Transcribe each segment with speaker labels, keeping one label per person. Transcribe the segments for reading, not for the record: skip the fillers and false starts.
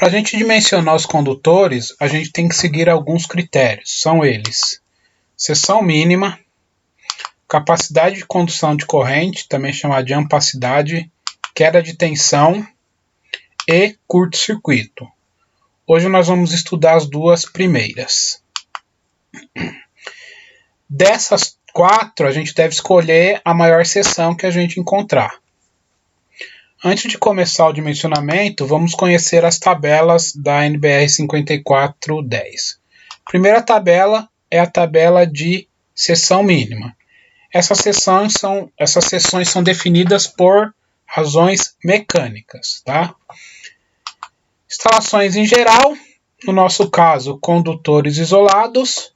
Speaker 1: Para a gente dimensionar os condutores, a gente tem que seguir alguns critérios. São eles: seção mínima, capacidade de condução de corrente, também chamada de ampacidade, queda de tensão e curto-circuito. Hoje nós vamos estudar as duas primeiras. Dessas quatro, a gente deve escolher a maior seção que a gente encontrar. Antes de começar o dimensionamento, vamos conhecer as tabelas da NBR 5410. A primeira tabela é a tabela de seção mínima. Essas seções são definidas por razões mecânicas, tá? Instalações em geral, no nosso caso, condutores isolados,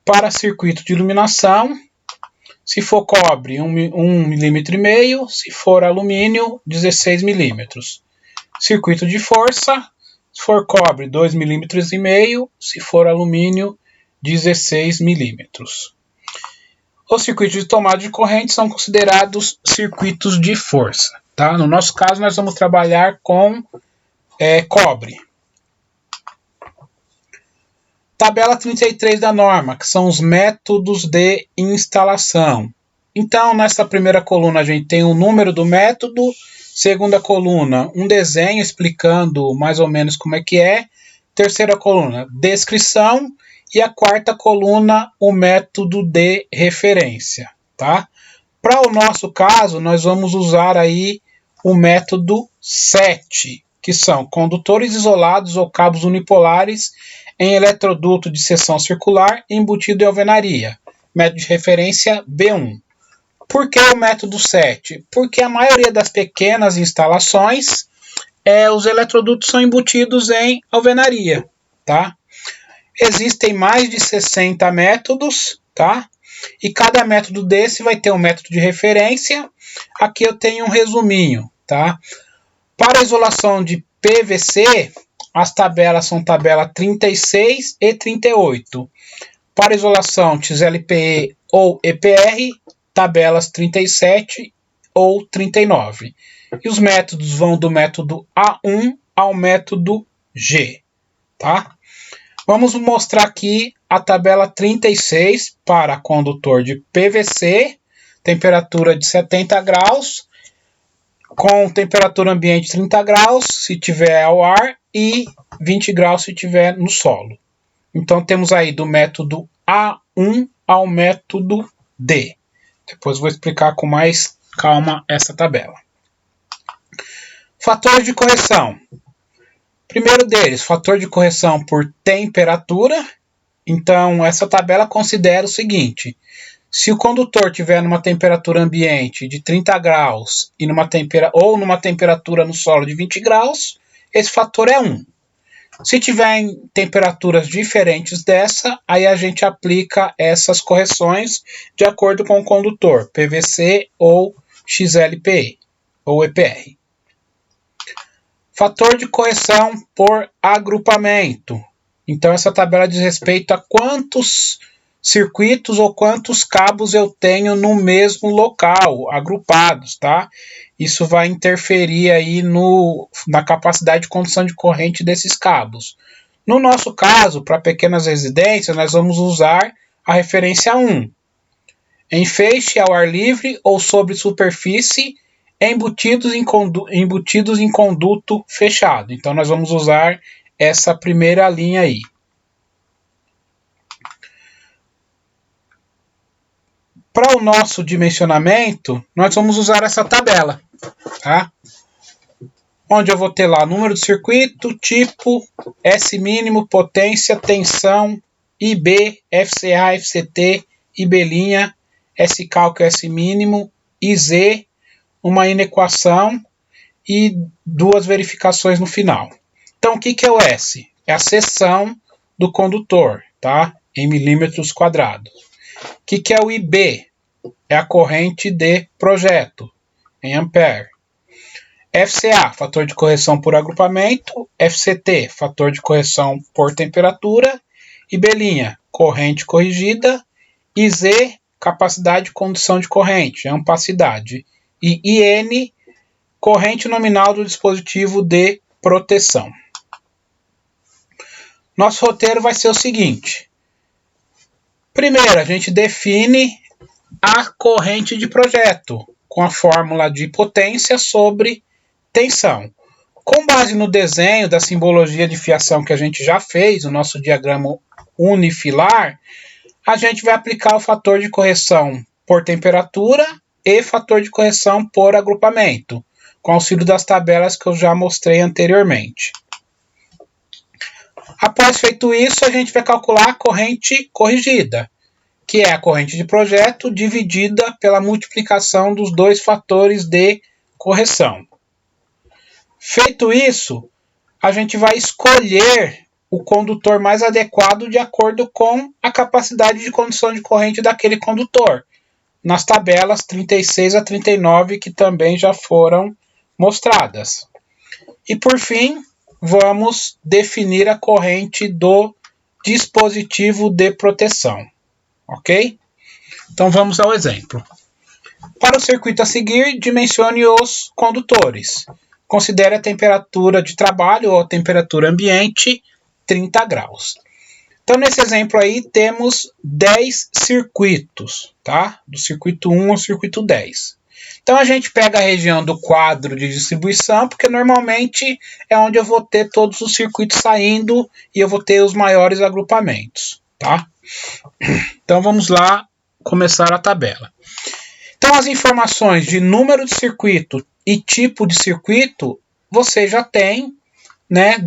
Speaker 1: para circuito de iluminação, se for cobre, 1,5 mm, se for alumínio, 16 mm. Circuito de força, se for cobre, 2,5 mm, se for alumínio, 16 mm. Os circuitos de tomada de corrente são considerados circuitos de força. Tá? No nosso caso, nós vamos trabalhar com cobre. Tabela 33 da norma, que são os métodos de instalação. Então, nessa primeira coluna, a gente tem o número do método. Segunda coluna, um desenho explicando mais ou menos como é que é. Terceira coluna, descrição. E a quarta coluna, o método de referência. Tá? Para o nosso caso, nós vamos usar aí o método 7, que são condutores isolados ou cabos unipolares em eletroduto de seção circular embutido em alvenaria. Método de referência B1. Por que o método 7? Porque a maioria das pequenas instalações, os eletrodutos são embutidos em alvenaria. Tá? Existem mais de 60 métodos, tá? E cada método desse vai ter um método de referência. Aqui eu tenho um resuminho, tá? Para a isolação de PVC, as tabelas são tabela 36 e 38. Para a isolação XLPE ou EPR, tabelas 37 ou 39. E os métodos vão do método A1 ao método G, tá? Vamos mostrar aqui a tabela 36 para condutor de PVC, temperatura de 70 graus, com temperatura ambiente 30 graus, se tiver ao ar, e 20 graus se tiver no solo. Então, temos aí do método A1 ao método D. Depois vou explicar com mais calma essa tabela. Fatores de correção. Primeiro deles, fator de correção por temperatura. Então, essa tabela considera o seguinte: se o condutor tiver numa temperatura ambiente de 30 graus e numa temperatura no solo de 20 graus, esse fator é 1. Se tiver em temperaturas diferentes dessa, aí a gente aplica essas correções de acordo com o condutor, PVC ou XLPE ou EPR. Fator de correção por agrupamento. Então, essa tabela diz respeito a quantos circuitos ou quantos cabos eu tenho no mesmo local, agrupados, tá? Isso vai interferir aí na capacidade de condução de corrente desses cabos. No nosso caso, para pequenas residências, nós vamos usar a referência 1. Em feixe ao ar livre ou sobre superfície, embutidos em conduto fechado. Então, nós vamos usar essa primeira linha aí. Para o nosso dimensionamento, nós vamos usar essa tabela, tá? Onde eu vou ter lá número do circuito, tipo, S mínimo, potência, tensão, IB, FCA, FCT, IB', S cálculo, S mínimo, IZ, uma inequação e duas verificações no final. Então, o que é o S? É a seção do condutor, tá? Em milímetros quadrados. O que é o IB? É a corrente de projeto, em ampere. FCA, fator de correção por agrupamento. FCT, fator de correção por temperatura. IB', corrente corrigida. IZ, capacidade de condução de corrente, ampacidade. E IN, corrente nominal do dispositivo de proteção. Nosso roteiro vai ser o seguinte. Primeiro, a gente define a corrente de projeto com a fórmula de potência sobre tensão. Com base no desenho da simbologia de fiação que a gente já fez, o nosso diagrama unifilar, a gente vai aplicar o fator de correção por temperatura e fator de correção por agrupamento, com auxílio das tabelas que eu já mostrei anteriormente. Após feito isso, a gente vai calcular a corrente corrigida, que é a corrente de projeto dividida pela multiplicação dos dois fatores de correção. Feito isso, a gente vai escolher o condutor mais adequado de acordo com a capacidade de condução de corrente daquele condutor, nas tabelas 36 a 39 que também já foram mostradas. E por fim, vamos definir a corrente do dispositivo de proteção, ok? Então vamos ao exemplo. Para o circuito a seguir, dimensione os condutores. Considere a temperatura de trabalho ou a temperatura ambiente 30 graus. Então, nesse exemplo aí, temos 10 circuitos, tá? Do circuito 1 ao circuito 10. Então, a gente pega a região do quadro de distribuição, porque normalmente é onde eu vou ter todos os circuitos saindo e eu vou ter os maiores agrupamentos, tá? Então, vamos lá começar a tabela. Então, as informações de número de circuito e tipo de circuito, você já tem, né,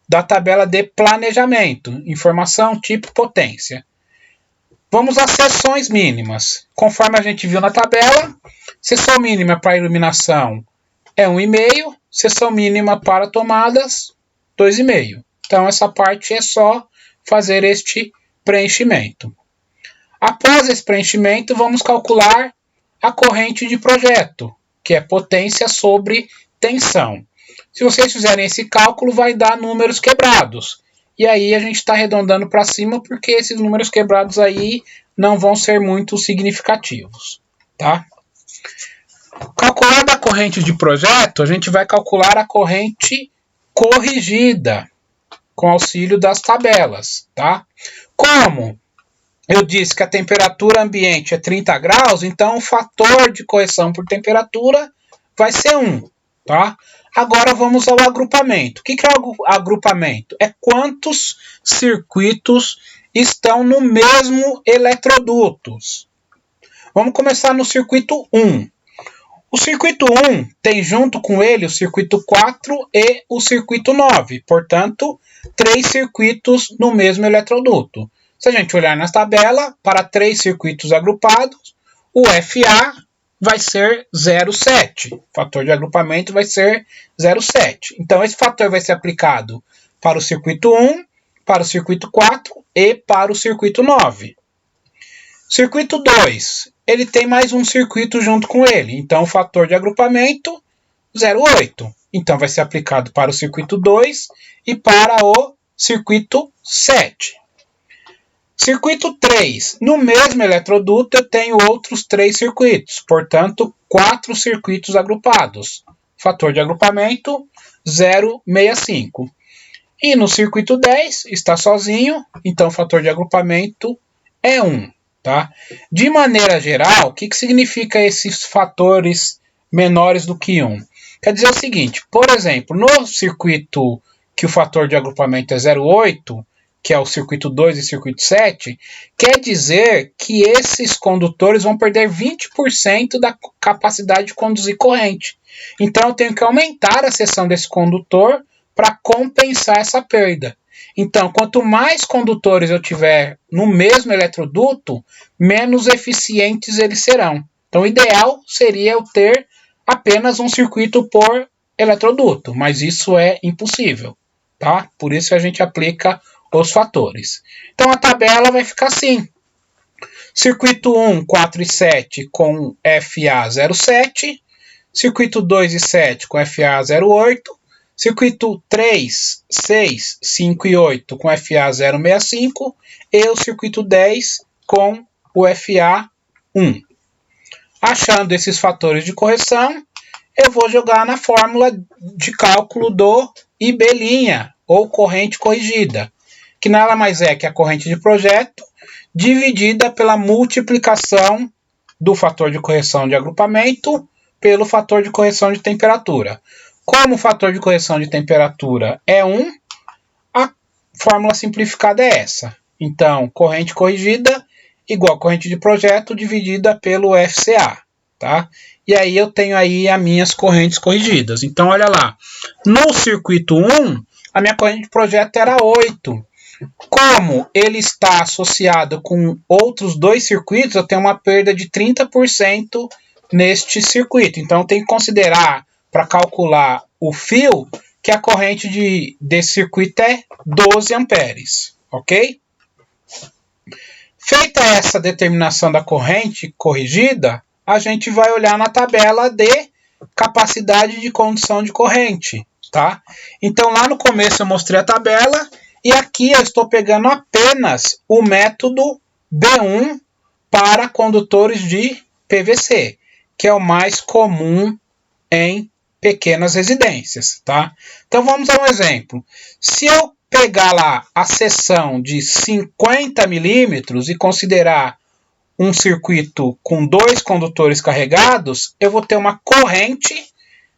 Speaker 1: da tabela de planejamento, informação, tipo, potência. Vamos às seções mínimas. Conforme a gente viu na tabela, seção mínima para iluminação é 1,5, seção mínima para tomadas, 2,5. Então, essa parte é só fazer este preenchimento. Após esse preenchimento, vamos calcular a corrente de projeto, que é potência sobre tensão. Se vocês fizerem esse cálculo, vai dar números quebrados. E aí a gente está arredondando para cima, porque esses números quebrados aí não vão ser muito significativos, tá? Calculada a corrente de projeto, a gente vai calcular a corrente corrigida, com auxílio das tabelas, tá? Como eu disse que a temperatura ambiente é 30 graus, então o fator de correção por temperatura vai ser 1, tá? Agora vamos ao agrupamento. O que é o agrupamento? É quantos circuitos estão no mesmo eletrodutos. Vamos começar no circuito 1. O circuito 1 tem junto com ele o circuito 4 e o circuito 9. Portanto, 3 circuitos no mesmo eletroduto. Se a gente olhar na tabela, para 3 circuitos agrupados, o FA vai ser 0,7. O fator de agrupamento vai ser 0,7. Então, esse fator vai ser aplicado para o circuito 1, para o circuito 4 e para o circuito 9. Circuito 2, ele tem mais um circuito junto com ele. Então, o fator de agrupamento, 0,8. Então, vai ser aplicado para o circuito 2 e para o circuito 7. Circuito 3. No mesmo eletroduto, eu tenho outros 3 circuitos. Portanto, 4 circuitos agrupados. Fator de agrupamento, 0,65. E no circuito 10, está sozinho. Então, o fator de agrupamento é 1. Tá? De maneira geral, o que significa esses fatores menores do que 1? Quer dizer o seguinte, por exemplo, no circuito que o fator de agrupamento é 0,8, que é o circuito 2 e circuito 7, quer dizer que esses condutores vão perder 20% da capacidade de conduzir corrente. Então, eu tenho que aumentar a seção desse condutor para compensar essa perda. Então, quanto mais condutores eu tiver no mesmo eletroduto, menos eficientes eles serão. Então, o ideal seria eu ter apenas um circuito por eletroduto, mas isso é impossível, tá? Por isso a gente aplica os fatores. Então, a tabela vai ficar assim. Circuito 1, 4 e 7 com FA 0,7. Circuito 2 e 7 com FA 0,8. Circuito 3, 6, 5 e 8 com FA 0,65. E o circuito 10 com o FA 1. Achando esses fatores de correção, eu vou jogar na fórmula de cálculo do IB', ou corrente corrigida, que nada mais é que a corrente de projeto dividida pela multiplicação do fator de correção de agrupamento pelo fator de correção de temperatura. Como o fator de correção de temperatura é 1, a fórmula simplificada é essa. Então, corrente corrigida igual a corrente de projeto dividida pelo FCA, tá? E aí eu tenho aí as minhas correntes corrigidas. Então, olha lá. No circuito 1, a minha corrente de projeto era 8. Como ele está associado com outros dois circuitos, eu tenho uma perda de 30% neste circuito. Então, eu tenho que considerar, para calcular o fio, que a corrente desse circuito é 12 amperes, ok? Feita essa determinação da corrente corrigida, a gente vai olhar na tabela de capacidade de condução de corrente, tá? Então, lá no começo eu mostrei a tabela e aqui eu estou pegando apenas o método B1 para condutores de PVC, que é o mais comum em pequenas residências, tá? Então, vamos a um exemplo. Se eu pegar lá a seção de 50 milímetros e considerar um circuito com 2 condutores carregados, eu vou ter uma corrente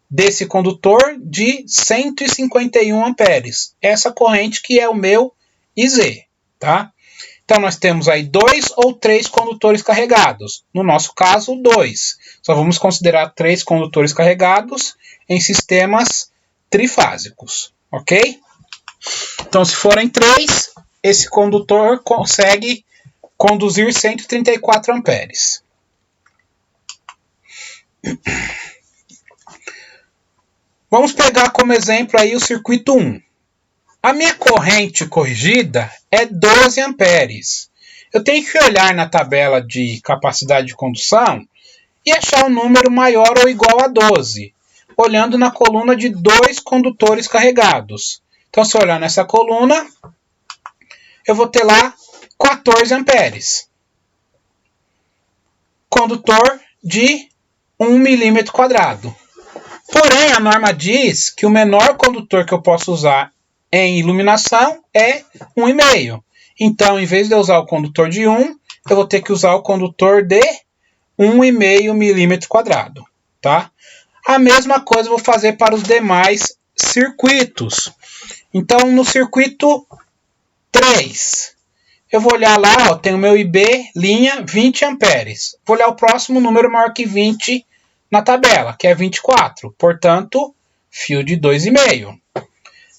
Speaker 1: desse condutor de 151 amperes. Essa corrente que é o meu IZ, tá? Então, nós temos aí 2 ou 3 condutores carregados. No nosso caso, 2. Só vamos considerar 3 condutores carregados em sistemas trifásicos, ok? Então, se forem 3, esse condutor consegue conduzir 134 amperes. Vamos pegar como exemplo aí o circuito 1. A minha corrente corrigida é 12 amperes. Eu tenho que olhar na tabela de capacidade de condução e achar um número maior ou igual a 12, olhando na coluna de 2 condutores carregados. Então, se eu olhar nessa coluna, eu vou ter lá 14 amperes. Condutor de 1 milímetro quadrado. Porém, a norma diz que o menor condutor que eu posso usar em iluminação é 1,5. Então, em vez de eu usar o condutor de 1, eu vou ter que usar o condutor de 1,5 milímetro quadrado, tá? A mesma coisa eu vou fazer para os demais circuitos. Então, no circuito 3, eu vou olhar lá, ó, tem o meu IB, linha, 20 amperes. Vou olhar o próximo número maior que 20 na tabela, que é 24. Portanto, fio de 2,5.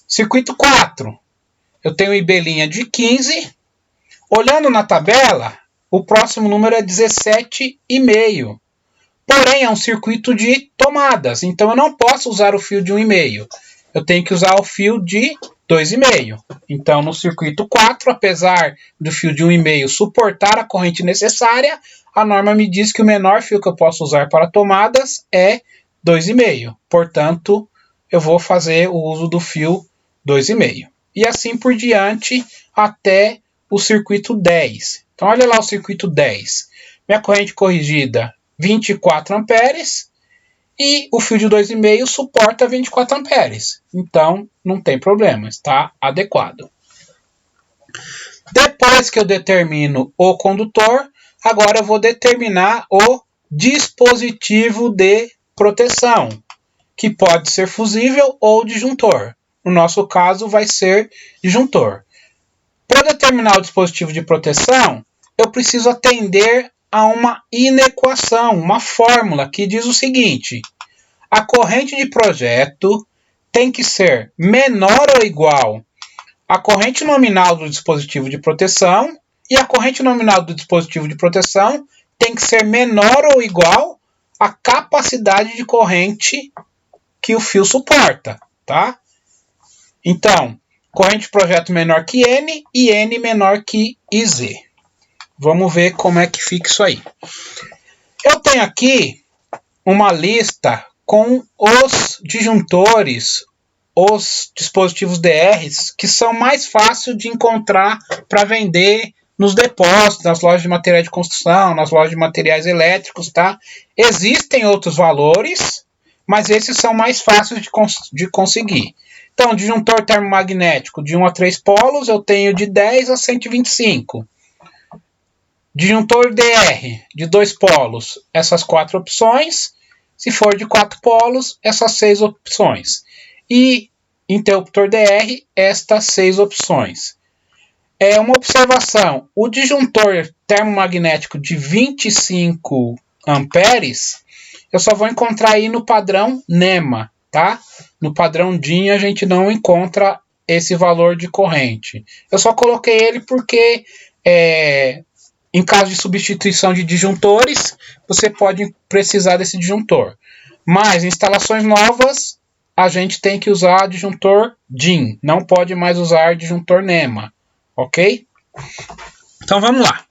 Speaker 1: Circuito 4, eu tenho IB linha de 15. Olhando na tabela, o próximo número é 17,5. Porém, é um circuito de tomadas, então eu não posso usar o fio de 1,5. Eu tenho que usar o fio de 2,5. Então, no circuito 4, apesar do fio de 1,5 suportar a corrente necessária, a norma me diz que o menor fio que eu posso usar para tomadas é 2,5. Portanto, eu vou fazer o uso do fio 2,5. E assim por diante até o circuito 10. Então, olha lá o circuito 10. Minha corrente corrigida, 24 amperes. E o fio de 2,5 suporta 24 amperes. Então, não tem problema, está adequado. Depois que eu determino o condutor, agora eu vou determinar o dispositivo de proteção, que pode ser fusível ou disjuntor. No nosso caso, vai ser disjuntor. Para determinar o dispositivo de proteção, eu preciso atender a uma inequação, uma fórmula que diz o seguinte: a corrente de projeto tem que ser menor ou igual à corrente nominal do dispositivo de proteção e a corrente nominal do dispositivo de proteção tem que ser menor ou igual à capacidade de corrente que o fio suporta, tá? Então, corrente de projeto menor que N e N menor que IZ. Vamos ver como é que fica isso aí. Eu tenho aqui uma lista com os disjuntores, os dispositivos DRs, que são mais fáceis de encontrar para vender nos depósitos, nas lojas de materiais de construção, nas lojas de materiais elétricos, tá? Existem outros valores, mas esses são mais fáceis de conseguir. Então, disjuntor termomagnético de 1 a 3 polos, eu tenho de 10 a 125. Disjuntor DR de 2 polos, essas 4 opções. Se for de 4 polos, essas 6 opções. E interruptor DR, estas 6 opções. É uma observação, o disjuntor termomagnético de 25 amperes, eu só vou encontrar aí no padrão NEMA, tá? No padrão DIN a gente não encontra esse valor de corrente. Eu só coloquei ele porque em caso de substituição de disjuntores, você pode precisar desse disjuntor. Mas em instalações novas, a gente tem que usar disjuntor DIN, não pode mais usar disjuntor NEMA, ok? Então vamos lá.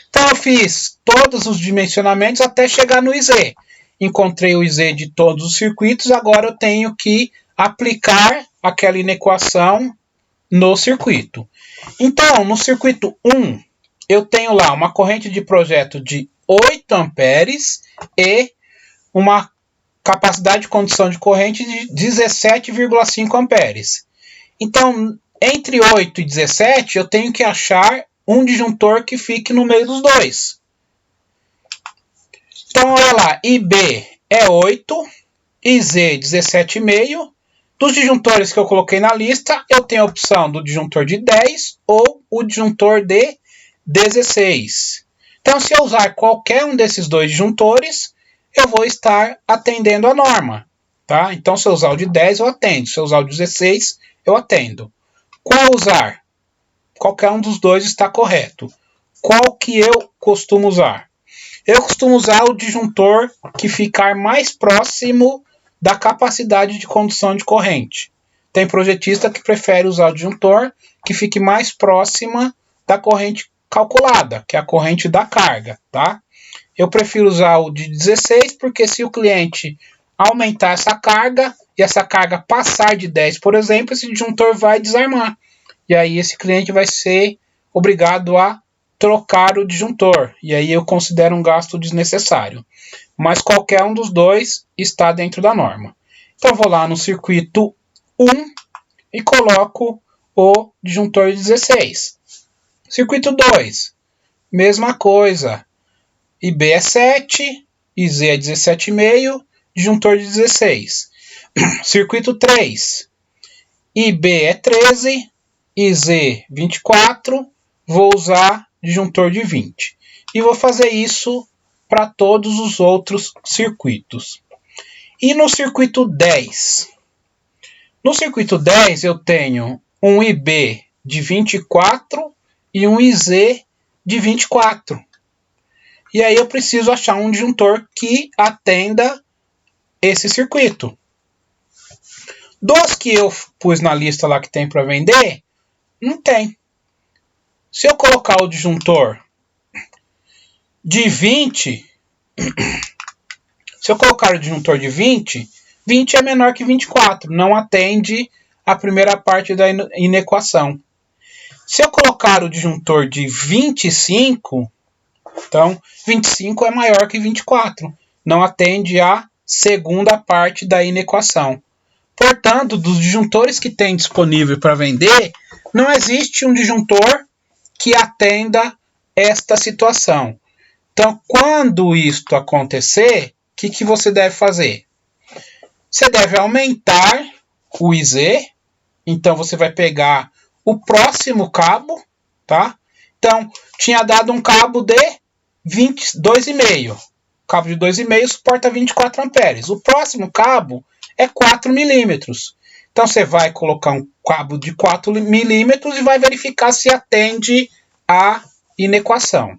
Speaker 1: Então eu fiz todos os dimensionamentos até chegar no IZ. Encontrei o IZ de todos os circuitos, agora eu tenho que aplicar aquela inequação no circuito. Então, no circuito 1, eu tenho lá uma corrente de projeto de 8 amperes e uma capacidade de condução de corrente de 17,5 amperes. Então, entre 8 e 17, eu tenho que achar um disjuntor que fique no meio dos dois. Então, olha lá, IB é 8, IZ 17,5. Dos disjuntores que eu coloquei na lista, eu tenho a opção do disjuntor de 10 ou o disjuntor de 16. Então, se eu usar qualquer um desses dois disjuntores, eu vou estar atendendo a norma. Tá? Então, se eu usar o de 10, eu atendo. Se eu usar o de 16, eu atendo. Qual usar? Qualquer um dos dois está correto. Qual que eu costumo usar? Eu costumo usar o disjuntor que ficar mais próximo da capacidade de condução de corrente. Tem projetista que prefere usar o disjuntor que fique mais próxima da corrente calculada, que é a corrente da carga, tá? Eu prefiro usar o de 16 porque se o cliente aumentar essa carga e essa carga passar de 10, por exemplo, esse disjuntor vai desarmar. E aí esse cliente vai ser obrigado a trocar o disjuntor. E aí eu considero um gasto desnecessário. Mas qualquer um dos dois está dentro da norma. Então vou lá no circuito 1 e coloco o disjuntor 16. Circuito 2, mesma coisa. IB é 7, IZ é 17,5, disjuntor de 16. Circuito 3, IB é 13, IZ 24, vou usar disjuntor de 20. E vou fazer isso para todos os outros circuitos. E no circuito 10? No circuito 10 eu tenho um IB de 24 e um IZ de 24. E aí eu preciso achar um disjuntor que atenda esse circuito. Dos que eu pus na lista lá que tem para vender, não tem. Se eu colocar o disjuntor de 20, se eu colocar o disjuntor de 20, 20 é menor que 24, não atende a primeira parte da inequação. Se eu colocar o disjuntor de 25, então 25 é maior que 24, não atende a segunda parte da inequação. Portanto, dos disjuntores que tem disponível para vender, não existe um disjuntor que atenda esta situação. Então, quando isto acontecer, o que você deve fazer? Você deve aumentar o IZ. Então, você vai pegar o próximo cabo, tá? Então, tinha dado um cabo de 2,5. O cabo de 2,5 suporta 24 amperes. O próximo cabo é 4 milímetros. Então, você vai colocar um cabo de 4 milímetros e vai verificar se atende a inequação.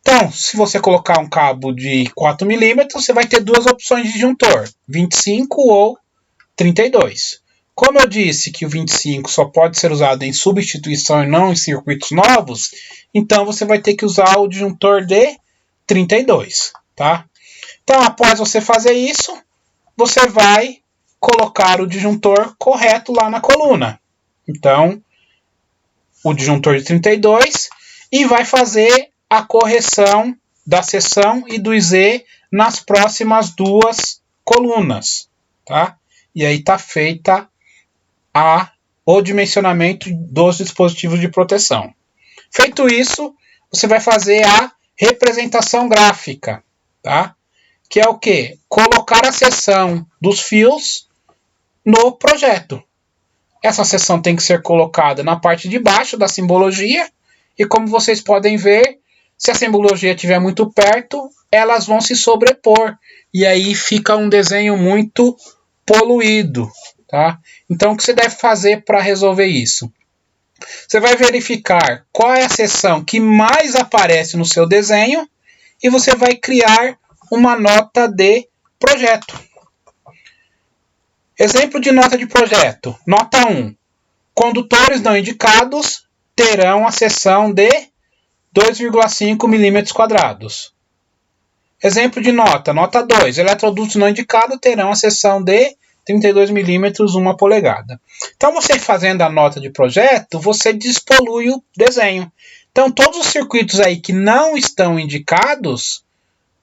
Speaker 1: Então, se você colocar um cabo de 4 milímetros, você vai ter duas opções de disjuntor, 25 ou 32. Como eu disse que o 25 só pode ser usado em substituição e não em circuitos novos, então você vai ter que usar o disjuntor de 32, tá? Então, após você fazer isso, você vai colocar o disjuntor correto lá na coluna. Então, o disjuntor de 32 e vai fazer a correção da seção e do IZ nas próximas duas colunas, tá? E aí está feita o dimensionamento dos dispositivos de proteção. Feito isso, você vai fazer a representação gráfica, tá? Que é o quê? Colocar a seção dos fios no projeto. Essa seção tem que ser colocada na parte de baixo da simbologia, e como vocês podem ver, se a simbologia estiver muito perto, elas vão se sobrepor, e aí fica um desenho muito poluído, tá? Então, o que você deve fazer para resolver isso? Você vai verificar qual é a seção que mais aparece no seu desenho, e você vai criar uma nota de projeto. Exemplo de nota de projeto. Nota 1. Condutores não indicados terão a seção de 2,5 mm². Exemplo de nota. Nota 2. Eletrodutos não indicados terão a seção de 32 mm, 1 polegada. Então, você fazendo a nota de projeto, você despolui o desenho. Então, todos os circuitos aí que não estão indicados,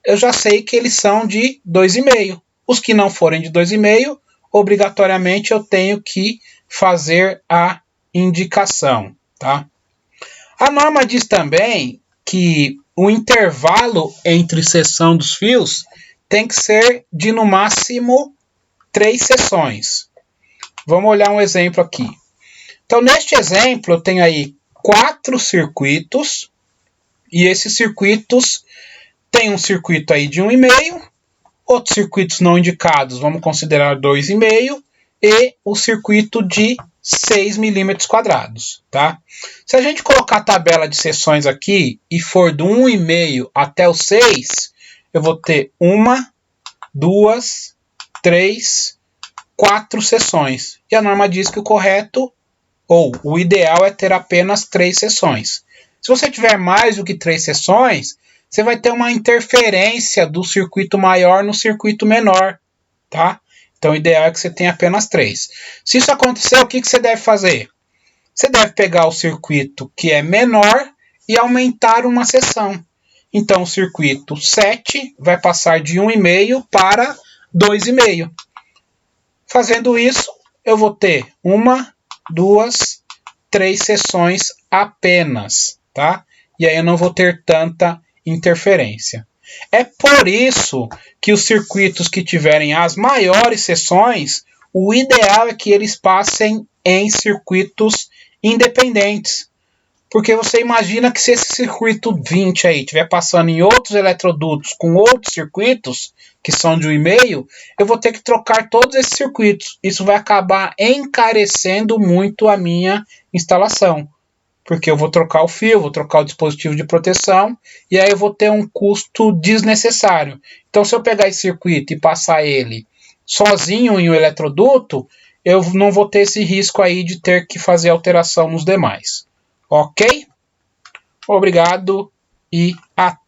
Speaker 1: eu já sei que eles são de 2,5. Os que não forem de 2,5, obrigatoriamente eu tenho que fazer a indicação, tá? A norma diz também que o intervalo entre seção dos fios tem que ser de no máximo 3 seções. Vamos olhar um exemplo aqui. Então, neste exemplo, eu tenho aí 4 circuitos, e esses circuitos tem um circuito aí de 1,5, outros circuitos não indicados, vamos considerar 2,5, e o circuito de 6 mm², tá? Se a gente colocar a tabela de seções aqui e for do 1,5 até o 6, eu vou ter 1, 2, 3, 4 seções. E a norma diz que o correto, ou o ideal, é ter apenas 3 seções. Se você tiver mais do que 3 seções, você vai ter uma interferência do circuito maior no circuito menor, tá? Então, o ideal é que você tenha apenas 3. Se isso acontecer, o que você deve fazer? Você deve pegar o circuito que é menor e aumentar uma seção. Então, o circuito 7 vai passar de 1,5 para 2,5. Fazendo isso, eu vou ter 1, 2, 3 seções apenas, tá? E aí eu não vou ter tanta interferência. É por isso que os circuitos que tiverem as maiores seções, o ideal é que eles passem em circuitos independentes. Porque você imagina que se esse circuito 20 aí estiver passando em outros eletrodutos com outros circuitos, que são de 1,5, eu vou ter que trocar todos esses circuitos. Isso vai acabar encarecendo muito a minha instalação. Porque eu vou trocar o fio, vou trocar o dispositivo de proteção, e aí eu vou ter um custo desnecessário. Então, se eu pegar esse circuito e passar ele sozinho em um eletroduto, eu não vou ter esse risco aí de ter que fazer alteração nos demais. Ok? Obrigado e até.